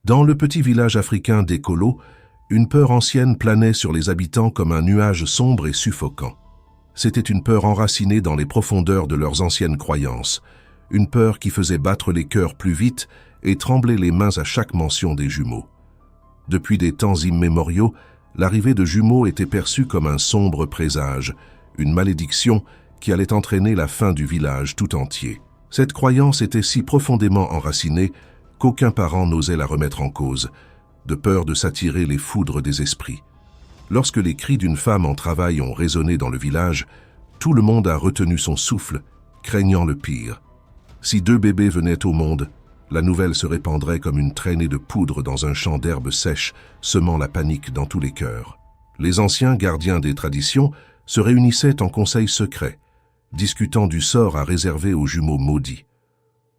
Dans le petit village africain d'Ekolo, une peur ancienne planait sur les habitants comme un nuage sombre et suffocant. C'était une peur enracinée dans les profondeurs de leurs anciennes croyances, une peur qui faisait battre les cœurs plus vite et trembler les mains à chaque mention des jumeaux. Depuis des temps immémoriaux, l'arrivée de jumeaux était perçue comme un sombre présage, une malédiction qui allait entraîner la fin du village tout entier. Cette croyance était si profondément enracinée qu'aucun parent n'osait la remettre en cause, de peur de s'attirer les foudres des esprits. Lorsque les cris d'une femme en travail ont résonné dans le village, tout le monde a retenu son souffle, craignant le pire. Si 2 bébés venaient au monde, la nouvelle se répandrait comme une traînée de poudre dans un champ d'herbes sèches, semant la panique dans tous les cœurs. Les anciens gardiens des traditions se réunissaient en conseil secret, discutant du sort à réserver aux jumeaux maudits.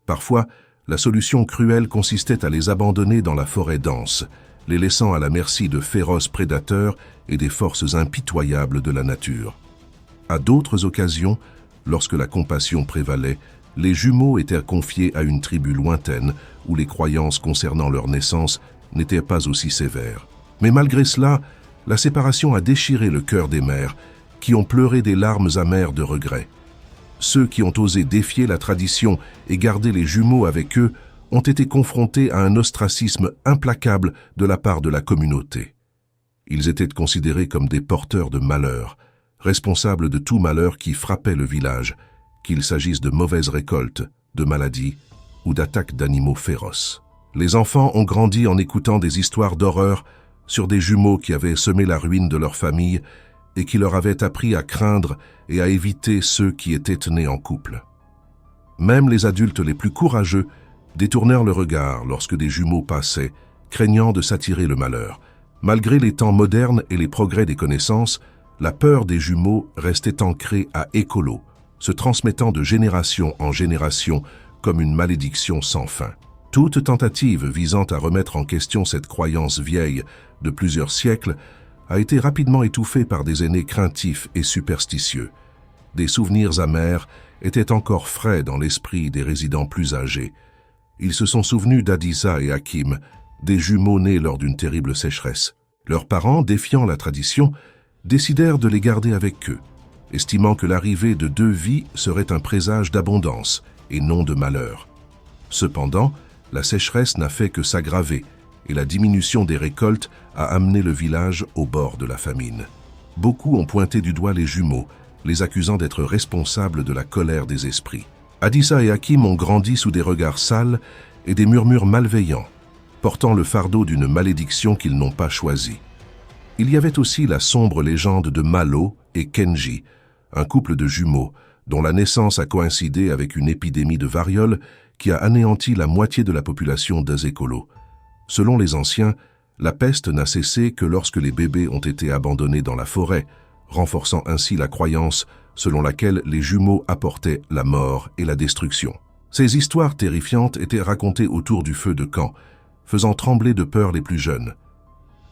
Parfois, la solution cruelle consistait à les abandonner dans la forêt dense, les laissant à la merci de féroces prédateurs et des forces impitoyables de la nature. À d'autres occasions, lorsque la compassion prévalait, les jumeaux étaient confiés à une tribu lointaine où les croyances concernant leur naissance n'étaient pas aussi sévères. Mais malgré cela, la séparation a déchiré le cœur des mères, qui ont pleuré des larmes amères de regret. Ceux qui ont osé défier la tradition et garder les jumeaux avec eux ont été confrontés à un ostracisme implacable de la part de la communauté. Ils étaient considérés comme des porteurs de malheur, responsables de tout malheur qui frappait le village, qu'il s'agisse de mauvaises récoltes, de maladies ou d'attaques d'animaux féroces. Les enfants ont grandi en écoutant des histoires d'horreur sur des jumeaux qui avaient semé la ruine de leur famille et qui leur avaient appris à craindre et à éviter ceux qui étaient nés en couple. Même les adultes les plus courageux détournèrent le regard lorsque des jumeaux passaient, craignant de s'attirer le malheur. Malgré les temps modernes et les progrès des connaissances, la peur des jumeaux restait ancrée à Ekolo, se transmettant de génération en génération comme une malédiction sans fin. Toute tentative visant à remettre en question cette croyance vieille de plusieurs siècles a été rapidement étouffée par des aînés craintifs et superstitieux. Des souvenirs amers étaient encore frais dans l'esprit des résidents plus âgés. Ils se sont souvenus d'Adissa et Hakim, des jumeaux nés lors d'une terrible sécheresse. Leurs parents, défiant la tradition, décidèrent de les garder avec eux, estimant que l'arrivée de 2 vies serait un présage d'abondance et non de malheur. Cependant, la sécheresse n'a fait que s'aggraver et la diminution des récoltes a amené le village au bord de la famine. Beaucoup ont pointé du doigt les jumeaux, les accusant d'être responsables de la colère des esprits. Adissa et Hakim ont grandi sous des regards sales et des murmures malveillants, portant le fardeau d'une malédiction qu'ils n'ont pas choisie. Il y avait aussi la sombre légende de Malo et Kenji, un couple de jumeaux dont la naissance a coïncidé avec une épidémie de variole qui a anéanti la moitié de la population d'Ekolo. Selon les anciens, la peste n'a cessé que lorsque les bébés ont été abandonnés dans la forêt, renforçant ainsi la croyance selon laquelle les jumeaux apportaient la mort et la destruction. Ces histoires terrifiantes étaient racontées autour du feu de camp, faisant trembler de peur les plus jeunes.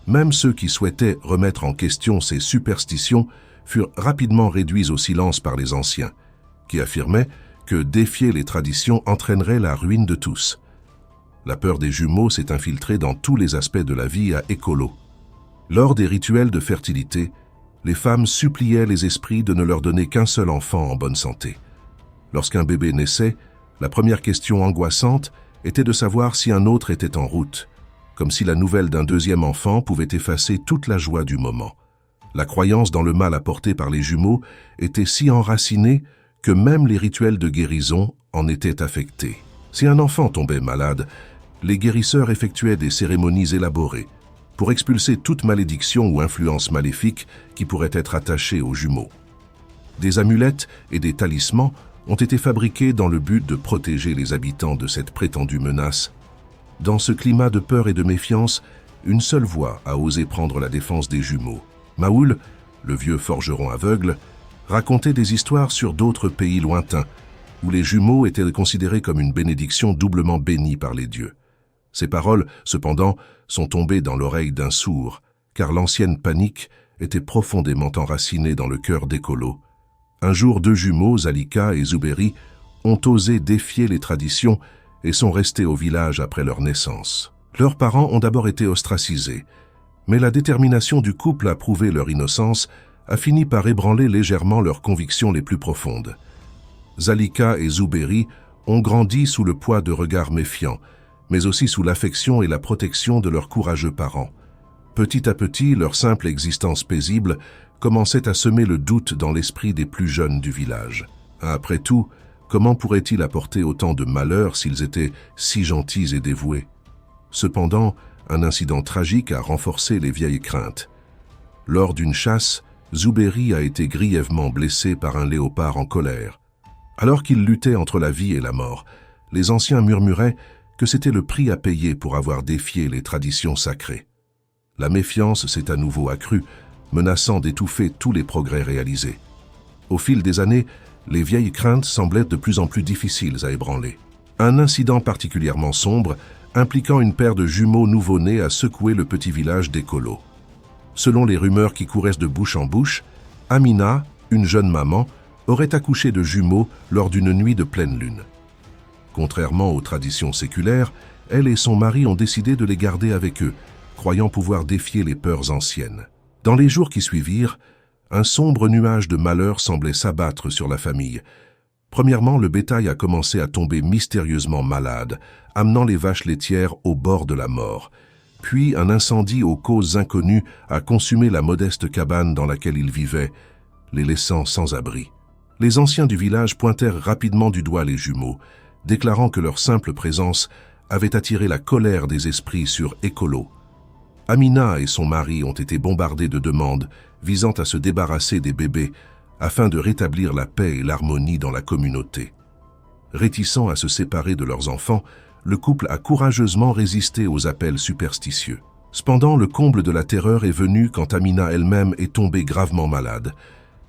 Même ceux qui souhaitaient remettre en question ces superstitions furent rapidement réduits au silence par les anciens, qui affirmaient que défier les traditions entraînerait la ruine de tous. La peur des jumeaux s'est infiltrée dans tous les aspects de la vie à Ekolo. Lors des rituels de fertilité, les femmes suppliaient les esprits de ne leur donner qu'un seul enfant en bonne santé. Lorsqu'un bébé naissait, la première question angoissante était de savoir si un autre était en route, comme si la nouvelle d'un 2e enfant pouvait effacer toute la joie du moment. La croyance dans le mal apporté par les jumeaux était si enracinée que même les rituels de guérison en étaient affectés. Si un enfant tombait malade, les guérisseurs effectuaient des cérémonies élaborées pour expulser toute malédiction ou influence maléfique qui pourrait être attachée aux jumeaux. Des amulettes et des talismans ont été fabriqués dans le but de protéger les habitants de cette prétendue menace. Dans ce climat de peur et de méfiance, une seule voix a osé prendre la défense des jumeaux. Maoul, le vieux forgeron aveugle, racontait des histoires sur d'autres pays lointains, où les jumeaux étaient considérés comme une bénédiction doublement bénie par les dieux. Ces paroles, cependant, sont tombées dans l'oreille d'un sourd, car l'ancienne panique était profondément enracinée dans le cœur d'Ekolo. Un jour, 2 jumeaux, Zalika et Zuberi, ont osé défier les traditions et sont restés au village après leur naissance. Leurs parents ont d'abord été ostracisés, mais la détermination du couple à prouver leur innocence a fini par ébranler légèrement leurs convictions les plus profondes. Zalika et Zuberi ont grandi sous le poids de regards méfiants, mais aussi sous l'affection et la protection de leurs courageux parents. Petit à petit, leur simple existence paisible commençait à semer le doute dans l'esprit des plus jeunes du village. Après tout, comment pourraient-ils apporter autant de malheur s'ils étaient si gentils et dévoués? Cependant, un incident tragique a renforcé les vieilles craintes. Lors d'une chasse, Zuberi a été grièvement blessé par un léopard en colère. Alors qu'il luttait entre la vie et la mort, les anciens murmuraient que c'était le prix à payer pour avoir défié les traditions sacrées. La méfiance s'est à nouveau accrue, menaçant d'étouffer tous les progrès réalisés. Au fil des années, les vieilles craintes semblaient de plus en plus difficiles à ébranler. Un incident particulièrement sombre, impliquant une paire de jumeaux nouveau-nés, a secoué le petit village d'Ekolo. Selon les rumeurs qui couraient de bouche en bouche, Amina, une jeune maman, aurait accouché de jumeaux lors d'une nuit de pleine lune. Contrairement aux traditions séculaires, elle et son mari ont décidé de les garder avec eux, croyant pouvoir défier les peurs anciennes. Dans les jours qui suivirent, un sombre nuage de malheur semblait s'abattre sur la famille. Premièrement, le bétail a commencé à tomber mystérieusement malade, amenant les vaches laitières au bord de la mort. Puis, un incendie aux causes inconnues a consumé la modeste cabane dans laquelle ils vivaient, les laissant sans abri. Les anciens du village pointèrent rapidement du doigt les jumeaux, déclarant que leur simple présence avait attiré la colère des esprits sur Ekolo. Amina et son mari ont été bombardés de demandes visant à se débarrasser des bébés afin de rétablir la paix et l'harmonie dans la communauté. Réticents à se séparer de leurs enfants, le couple a courageusement résisté aux appels superstitieux. Cependant, le comble de la terreur est venu quand Amina elle-même est tombée gravement malade,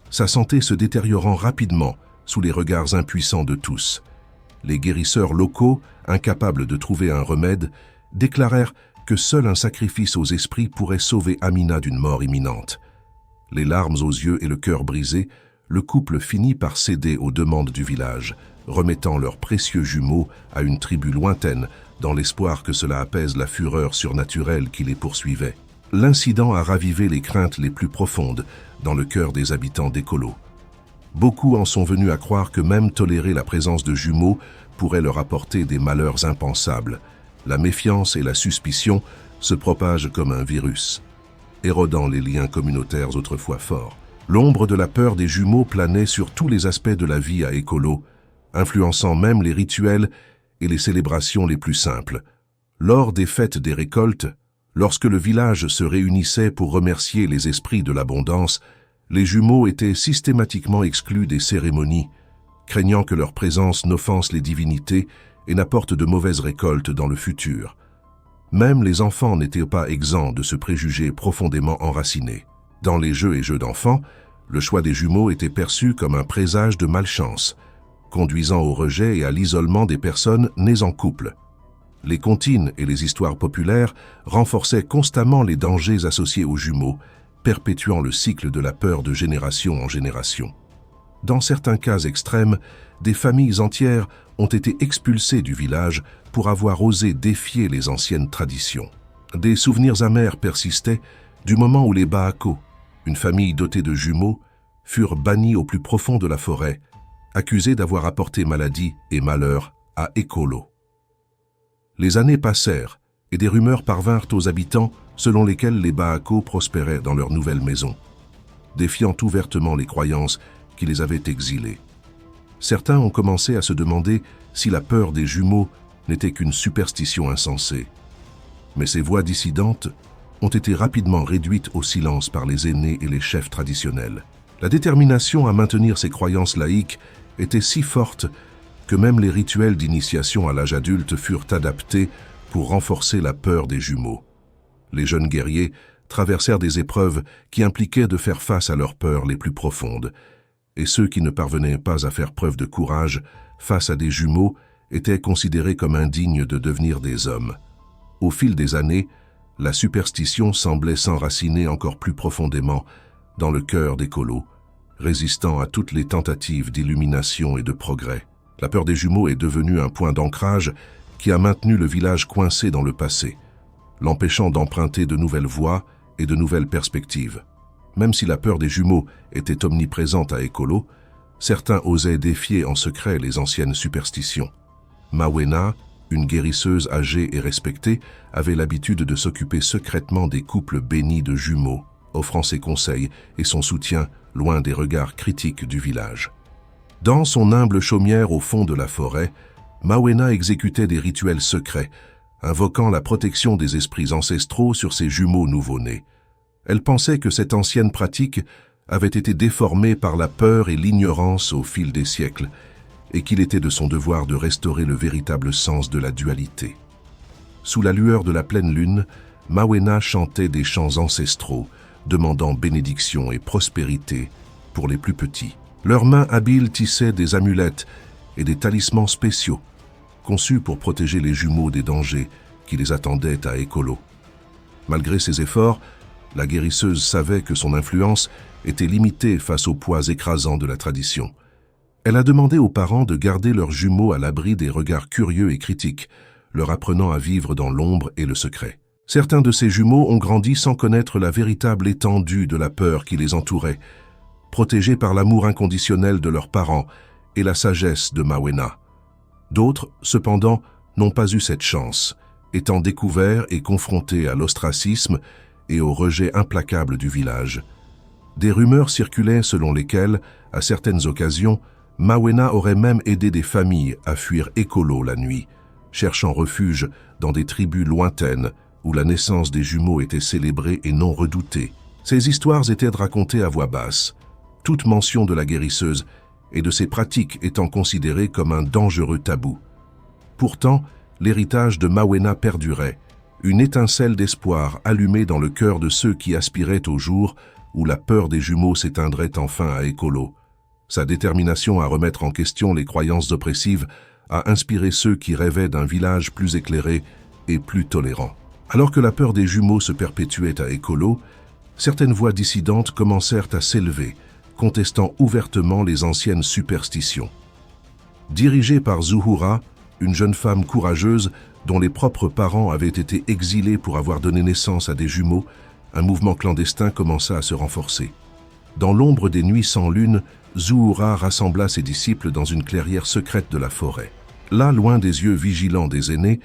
sa santé se détériorant rapidement sous les regards impuissants de tous. Les guérisseurs locaux, incapables de trouver un remède, déclarèrent que seul un sacrifice aux esprits pourrait sauver Amina d'une mort imminente. Les larmes aux yeux et le cœur brisé, le couple finit par céder aux demandes du village, remettant leurs précieux jumeaux à une tribu lointaine dans l'espoir que cela apaise la fureur surnaturelle qui les poursuivait. L'incident a ravivé les craintes les plus profondes dans le cœur des habitants d'Ekolo. Beaucoup en sont venus à croire que même tolérer la présence de jumeaux pourrait leur apporter des malheurs impensables. La méfiance et la suspicion se propagent comme un virus, érodant les liens communautaires autrefois forts. L'ombre de la peur des jumeaux planait sur tous les aspects de la vie à Ekolo, influençant même les rituels et les célébrations les plus simples. Lors des fêtes des récoltes, lorsque le village se réunissait pour remercier les esprits de l'abondance, les jumeaux étaient systématiquement exclus des cérémonies, craignant que leur présence n'offense les divinités et n'apporte de mauvaises récoltes dans le futur. Même les enfants n'étaient pas exempts de ce préjugé profondément enraciné. Dans les jeux et jeux d'enfants, le choix des jumeaux était perçu comme un présage de malchance, conduisant au rejet et à l'isolement des personnes nées en couple. Les comptines et les histoires populaires renforçaient constamment les dangers associés aux jumeaux, perpétuant le cycle de la peur de génération en génération. Dans certains cas extrêmes, des familles entières ont été expulsées du village pour avoir osé défier les anciennes traditions. Des souvenirs amers persistaient du moment où les Baako, une famille dotée de jumeaux, furent bannis au plus profond de la forêt, accusés d'avoir apporté maladie et malheur à Ekolo. Les années passèrent et des rumeurs parvinrent aux habitants selon lesquelles les Baako prospéraient dans leur nouvelle maison, défiant ouvertement les croyances qui les avaient exilés. Certains ont commencé à se demander si la peur des jumeaux n'était qu'une superstition insensée. Mais ces voix dissidentes ont été rapidement réduites au silence par les aînés et les chefs traditionnels. La détermination à maintenir ces croyances laïques était si forte que même les rituels d'initiation à l'âge adulte furent adaptés pour renforcer la peur des jumeaux. Les jeunes guerriers traversèrent des épreuves qui impliquaient de faire face à leurs peurs les plus profondes, et ceux qui ne parvenaient pas à faire preuve de courage face à des jumeaux étaient considérés comme indignes de devenir des hommes. Au fil des années, la superstition semblait s'enraciner encore plus profondément dans le cœur d'Ekolo, résistant à toutes les tentatives d'illumination et de progrès. La peur des jumeaux est devenue un point d'ancrage qui a maintenu le village coincé dans le passé, l'empêchant d'emprunter de nouvelles voies et de nouvelles perspectives. Même si la peur des jumeaux était omniprésente à Ekolo, certains osaient défier en secret les anciennes superstitions. Mawena, une guérisseuse âgée et respectée, avait l'habitude de s'occuper secrètement des couples bénis de jumeaux, offrant ses conseils et son soutien loin des regards critiques du village. Dans son humble chaumière au fond de la forêt, Mawena exécutait des rituels secrets, invoquant la protection des esprits ancestraux sur ses jumeaux nouveau-nés. Elle pensait que cette ancienne pratique avait été déformée par la peur et l'ignorance au fil des siècles, et qu'il était de son devoir de restaurer le véritable sens de la dualité. Sous la lueur de la pleine lune, Mawena chantait des chants ancestraux, demandant bénédiction et prospérité pour les plus petits. Leurs mains habiles tissaient des amulettes et des talismans spéciaux, conçus pour protéger les jumeaux des dangers qui les attendaient à Ekolo. Malgré ses efforts, la guérisseuse savait que son influence était limitée face au poids écrasant de la tradition. Elle a demandé aux parents de garder leurs jumeaux à l'abri des regards curieux et critiques, leur apprenant à vivre dans l'ombre et le secret. Certains de ces jumeaux ont grandi sans connaître la véritable étendue de la peur qui les entourait, protégés par l'amour inconditionnel de leurs parents et la sagesse de Mawena. D'autres, cependant, n'ont pas eu cette chance, étant découverts et confrontés à l'ostracisme et au rejet implacable du village. Des rumeurs circulaient selon lesquelles, à certaines occasions, Mawena aurait même aidé des familles à fuir Ekolo la nuit, cherchant refuge dans des tribus lointaines où la naissance des jumeaux était célébrée et non redoutée. Ces histoires étaient racontées à voix basse, toute mention de la guérisseuse et de ses pratiques étant considérée comme un dangereux tabou. Pourtant, l'héritage de Mawena perdurait, une étincelle d'espoir allumée dans le cœur de ceux qui aspiraient au jour où la peur des jumeaux s'éteindrait enfin à Ekolo. Sa détermination à remettre en question les croyances oppressives a inspiré ceux qui rêvaient d'un village plus éclairé et plus tolérant. Alors que la peur des jumeaux se perpétuait à Ekolo, certaines voix dissidentes commencèrent à s'élever, contestant ouvertement les anciennes superstitions. Dirigée par Zuhura, une jeune femme courageuse dont les propres parents avaient été exilés pour avoir donné naissance à des jumeaux, un mouvement clandestin commença à se renforcer. Dans l'ombre des nuits sans lune, Zuhura rassembla ses disciples dans une clairière secrète de la forêt. Là, loin des yeux vigilants des aînés,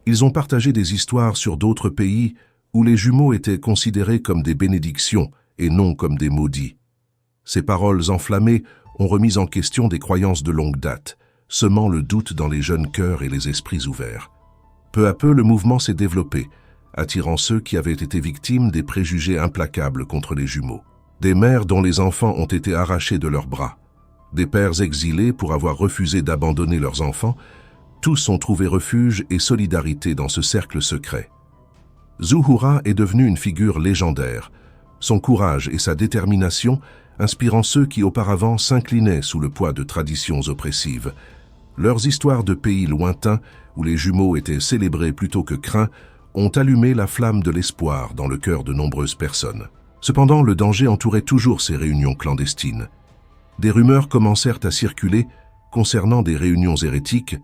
ils ont partagé des histoires sur d'autres pays où les jumeaux étaient considérés comme des bénédictions et non comme des maudits. Ces paroles enflammées ont remis en question des croyances de longue date, semant le doute dans les jeunes cœurs et les esprits ouverts. Peu à peu, le mouvement s'est développé, attirant ceux qui avaient été victimes des préjugés implacables contre les jumeaux. Des mères dont les enfants ont été arrachés de leurs bras, des pères exilés pour avoir refusé d'abandonner leurs enfants, tous ont trouvé refuge et solidarité dans ce cercle secret. Zuhura est devenue une figure légendaire, son courage et sa détermination inspirant ceux qui auparavant s'inclinaient sous le poids de traditions oppressives. Leurs histoires de pays lointains, où les jumeaux étaient célébrés plutôt que craints, ont allumé la flamme de l'espoir dans le cœur de nombreuses personnes. Cependant, le danger entourait toujours ces réunions clandestines. Des rumeurs commencèrent à circuler concernant des réunions hérétiques,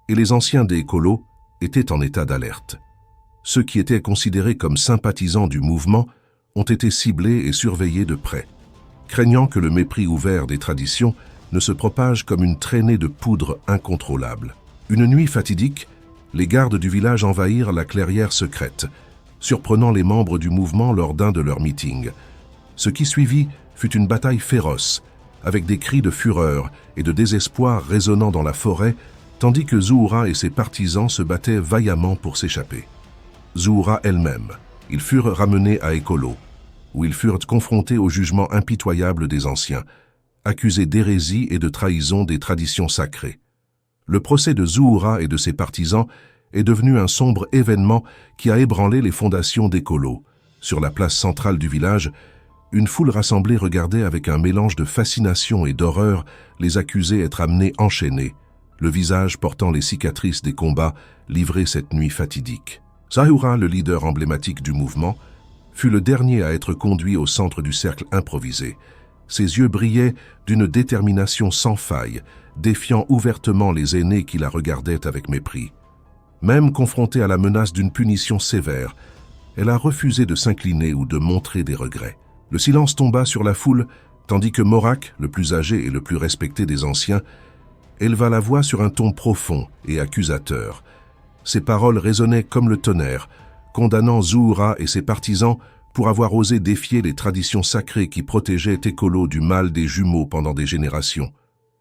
et les anciens des Ekolo étaient en état d'alerte. Ceux qui étaient considérés comme sympathisants du mouvement ont été ciblés et surveillés de près, craignant que le mépris ouvert des traditions ne se propage comme une traînée de poudre incontrôlable. Une nuit fatidique, les gardes du village envahirent la clairière secrète, surprenant les membres du mouvement lors d'un de leurs meetings. Ce qui suivit fut une bataille féroce, avec des cris de fureur et de désespoir résonnant dans la forêt, tandis que Zuhura et ses partisans se battaient vaillamment pour s'échapper. Zuhura elle-même, ils furent ramenés à Ekolo, où ils furent confrontés au jugement impitoyable des anciens, accusés d'hérésie et de trahison des traditions sacrées. Le procès de Zuhura et de ses partisans est devenu un sombre événement qui a ébranlé les fondations d'Ekolo. Sur la place centrale du village, une foule rassemblée regardait avec un mélange de fascination et d'horreur les accusés être amenés enchaînés, le visage portant les cicatrices des combats livrés cette nuit fatidique. Zuhura, le leader emblématique du mouvement, fut le dernier à être conduit au centre du cercle improvisé. Ses yeux brillaient d'une détermination sans faille, défiant ouvertement les aînés qui la regardaient avec mépris. Même confronté à la menace d'une punition sévère, elle a refusé de s'incliner ou de montrer des regrets. Le silence tomba sur la foule, tandis que Morak, le plus âgé et le plus respecté des anciens, éleva la voix sur un ton profond et accusateur. Ses paroles résonnaient comme le tonnerre, condamnant Zuhura et ses partisans pour avoir osé défier les traditions sacrées qui protégeaient Ekolo du mal des jumeaux pendant des générations.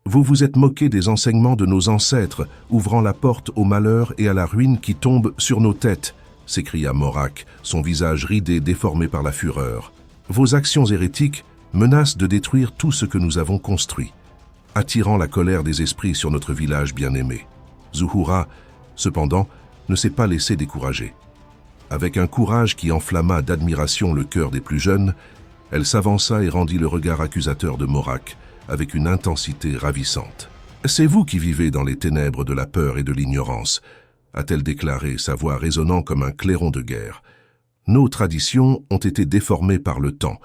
Vous vous êtes moqué des enseignements de nos ancêtres, ouvrant la porte au malheur et à la ruine qui tombent sur nos têtes, s'écria Morak, son visage ridé déformé par la fureur. Vos actions hérétiques menacent de détruire tout ce que nous avons construit, attirant la colère des esprits sur notre village bien-aimé. Zuhura, cependant, ne s'est pas laissé décourager. Avec un courage qui enflamma d'admiration le cœur des plus jeunes, elle s'avança et rendit le regard accusateur de Morak, avec une intensité ravissante. « C'est vous qui vivez dans les ténèbres de la peur et de l'ignorance », a-t-elle déclaré, sa voix résonnant comme un clairon de guerre. « Nos traditions ont été déformées par le temps,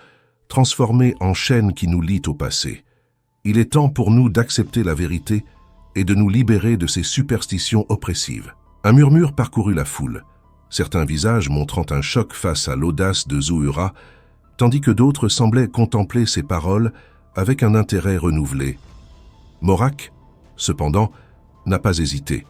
transformées en chaînes qui nous lient au passé. Il est temps pour nous d'accepter la vérité et de nous libérer de ces superstitions oppressives. » Un murmure parcourut la foule, certains visages montrant un choc face à l'audace de Zuhura, tandis que d'autres semblaient contempler ses paroles avec un intérêt renouvelé. Morak, cependant, n'a pas hésité,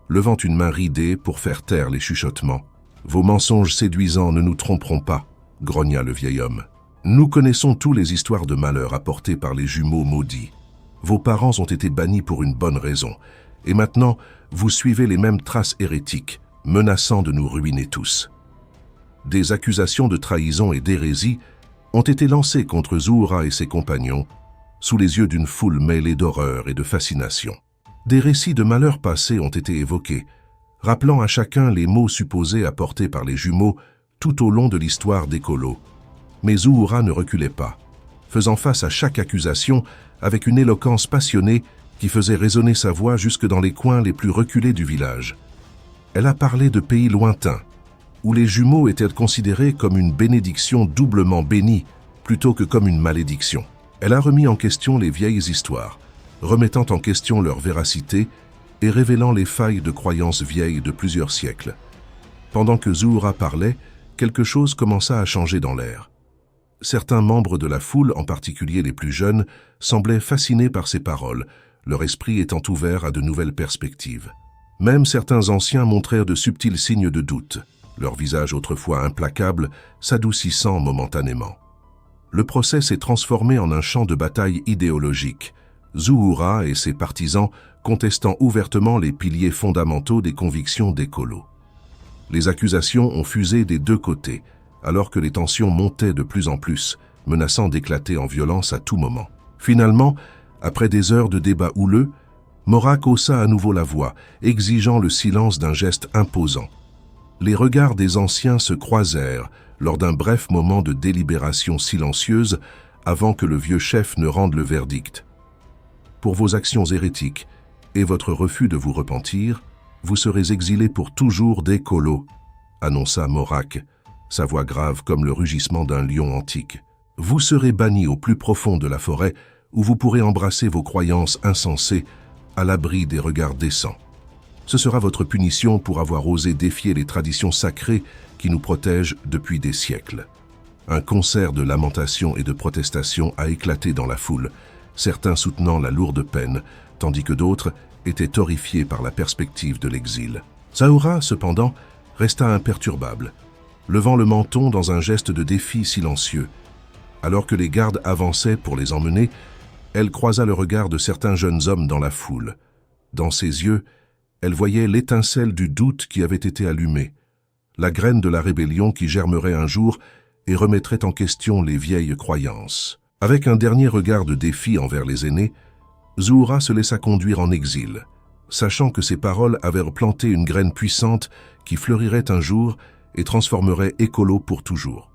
levant une main ridée pour faire taire les chuchotements. « Vos mensonges séduisants ne nous tromperont pas, » grogna le vieil homme. « Nous connaissons tous les histoires de malheur apportées par les jumeaux maudits. Vos parents ont été bannis pour une bonne raison, et maintenant, vous suivez les mêmes traces hérétiques, menaçant de nous ruiner tous. » Des accusations de trahison et d'hérésie ont été lancés contre Zuhura et ses compagnons, sous les yeux d'une foule mêlée d'horreur et de fascination. Des récits de malheurs passés ont été évoqués, rappelant à chacun les maux supposés apportés par les jumeaux tout au long de l'histoire d'Ekolo. Mais Zuhura ne reculait pas, faisant face à chaque accusation avec une éloquence passionnée qui faisait résonner sa voix jusque dans les coins les plus reculés du village. Elle a parlé de pays lointains, où les jumeaux étaient considérés comme une bénédiction doublement bénie, plutôt que comme une malédiction. Elle a remis en question les vieilles histoires, remettant en question leur véracité et révélant les failles de croyances vieilles de plusieurs siècles. Pendant que Zuhura parlait, quelque chose commença à changer dans l'air. Certains membres de la foule, en particulier les plus jeunes, semblaient fascinés par ses paroles, leur esprit étant ouvert à de nouvelles perspectives. Même certains anciens montrèrent de subtils signes de doute, leur visage autrefois implacable s'adoucissant momentanément. Le procès s'est transformé en un champ de bataille idéologique, Zuhura et ses partisans contestant ouvertement les piliers fondamentaux des convictions d'Ekolo. Les accusations ont fusé des deux côtés, alors que les tensions montaient de plus en plus, menaçant d'éclater en violence à tout moment. Finalement, après des heures de débats houleux, Morak haussa à nouveau la voix, exigeant le silence d'un geste imposant. Les regards des anciens se croisèrent lors d'un bref moment de délibération silencieuse avant que le vieux chef ne rende le verdict. « Pour vos actions hérétiques et votre refus de vous repentir, vous serez exilés pour toujours d'Ekolo, » annonça Morak, sa voix grave comme le rugissement d'un lion antique. « Vous serez bannis au plus profond de la forêt où vous pourrez embrasser vos croyances insensées à l'abri des regards décents. Ce sera votre punition pour avoir osé défier les traditions sacrées qui nous protègent depuis des siècles. » Un concert de lamentations et de protestations a éclaté dans la foule, certains soutenant la lourde peine, tandis que d'autres étaient horrifiés par la perspective de l'exil. Zuhura, cependant, resta imperturbable, levant le menton dans un geste de défi silencieux. Alors que les gardes avançaient pour les emmener, elle croisa le regard de certains jeunes hommes dans la foule. Dans ses yeux, elle voyait l'étincelle du doute qui avait été allumée, la graine de la rébellion qui germerait un jour et remettrait en question les vieilles croyances. Avec un dernier regard de défi envers les aînés, Zuhura se laissa conduire en exil, sachant que ses paroles avaient replanté une graine puissante qui fleurirait un jour et transformerait Ekolo pour toujours.